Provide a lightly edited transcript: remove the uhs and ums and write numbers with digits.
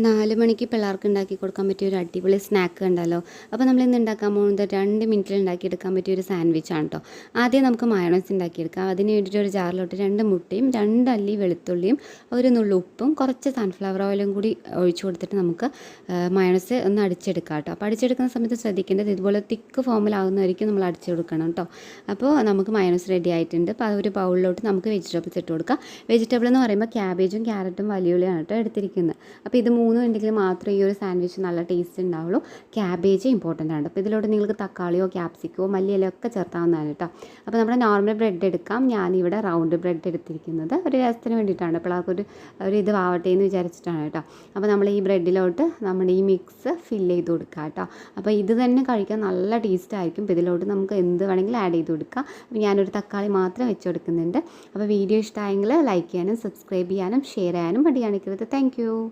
4 മണിക്ക് പിള്ളേർക്ക് ഉണ്ടാക്കി കൊടുക്കാൻ പറ്റിയ ഒരു അടിപൊളി സ്നാക്ക് ഉണ്ടല്ലോ. അപ്പോൾ നമ്മളിന്ന് ഉണ്ടാക്കാൻ പോകുന്നത് 2 മിനിറ്റിൽ ഉണ്ടാക്കിയെടുക്കാൻ പറ്റിയ ഒരു സാൻഡ്വിച്ചാണ് കേട്ടോ. ആദ്യം നമുക്ക് മയോണൈസ് ഉണ്ടാക്കിയെടുക്കാം. അതിന് വേണ്ടിയിട്ട് ഒരു ജാറിലോട്ട് 2 മുട്ടയും 2 അല്ലി വെളുത്തുള്ളിയും ഒരു നുള്ളു ഉപ്പും കുറച്ച് സൺഫ്ലവർ ഓയിലും കൂടി ഒഴിച്ചു കൊടുത്തിട്ട് നമുക്ക് മയോണൈസ് ഒന്ന് അടിച്ചെടുക്കാം കേട്ടോ. അപ്പോൾ അടിച്ചെടുക്കുന്ന സമയത്ത് ശ്രദ്ധിക്കേണ്ടത് ഇതുപോലെ തിക്ക് ഫോമിലാവുന്നതായിരിക്കും നമ്മൾ അടിച്ചെടുക്കണം കേട്ടോ. അപ്പോൾ നമുക്ക് മയോണൈസ് റെഡി ആയിട്ടുണ്ട്. അപ്പോൾ ഒരു ബൗളിലോട്ട് നമുക്ക് വെജിറ്റബിൾസ് ഇട്ട് കൊടുക്കാം. വെജിറ്റബിൾ എന്ന് പറയുമ്പോൾ ക്യാബേജും ക്യാരറ്റും വലിയ ഉള്ളിയാണ് കേട്ടോ എടുത്തിരിക്കുന്നത്. അപ്പോൾ ഇത് മൂന്നും ഉണ്ടെങ്കിൽ മാത്രമേ ഈ ഒരു സാൻഡ്വിച്ച് നല്ല ടേസ്റ്റ് ഉണ്ടാവുള്ളൂ. ക്യാബേജ് ഇമ്പോർട്ടൻ്റ് ആണ്. അപ്പോൾ ഇതിലോട്ട് നിങ്ങൾക്ക് തക്കാളിയോ ക്യാപ്സിക്കോ മല്ലിയിലോ ഒക്കെ ചേർത്താവുന്നതാണ് കേട്ടോ. അപ്പോൾ നമ്മുടെ നോർമൽ ബ്രെഡ് എടുക്കാം. ഞാനിവിടെ റൗണ്ട് ബ്രെഡ് എടുത്തിരിക്കുന്നത് ഒരു രസത്തിന് വേണ്ടിയിട്ടാണ്. പിള്ളേർക്കൊരു ഇത് ആവട്ടെ എന്ന് വിചാരിച്ചിട്ടാണ് കേട്ടോ. അപ്പോൾ നമ്മൾ ഈ ബ്രെഡിലോട്ട് നമ്മുടെ ഈ മിക്സ് ഫില്ല് ചെയ്ത് കൊടുക്കുക കേട്ടോ. അപ്പോൾ ഇത് തന്നെ കഴിക്കാൻ നല്ല ടേസ്റ്റ് ആയിരിക്കും. അപ്പോൾ ഇതിലോട്ട് നമുക്ക് എന്ത് വേണമെങ്കിലും ആഡ് ചെയ്ത് കൊടുക്കാം. അപ്പോൾ ഞാനൊരു തക്കാളി മാത്രം വെച്ച് കൊടുക്കുന്നുണ്ട്. അപ്പോൾ വീഡിയോ ഇഷ്ടമായെങ്കിൽ ലൈക്ക് ചെയ്യാനും സബ്സ്ക്രൈബ് ചെയ്യാനും ഷെയർ ചെയ്യാനും മടി കാണിക്കരുത്. താങ്ക്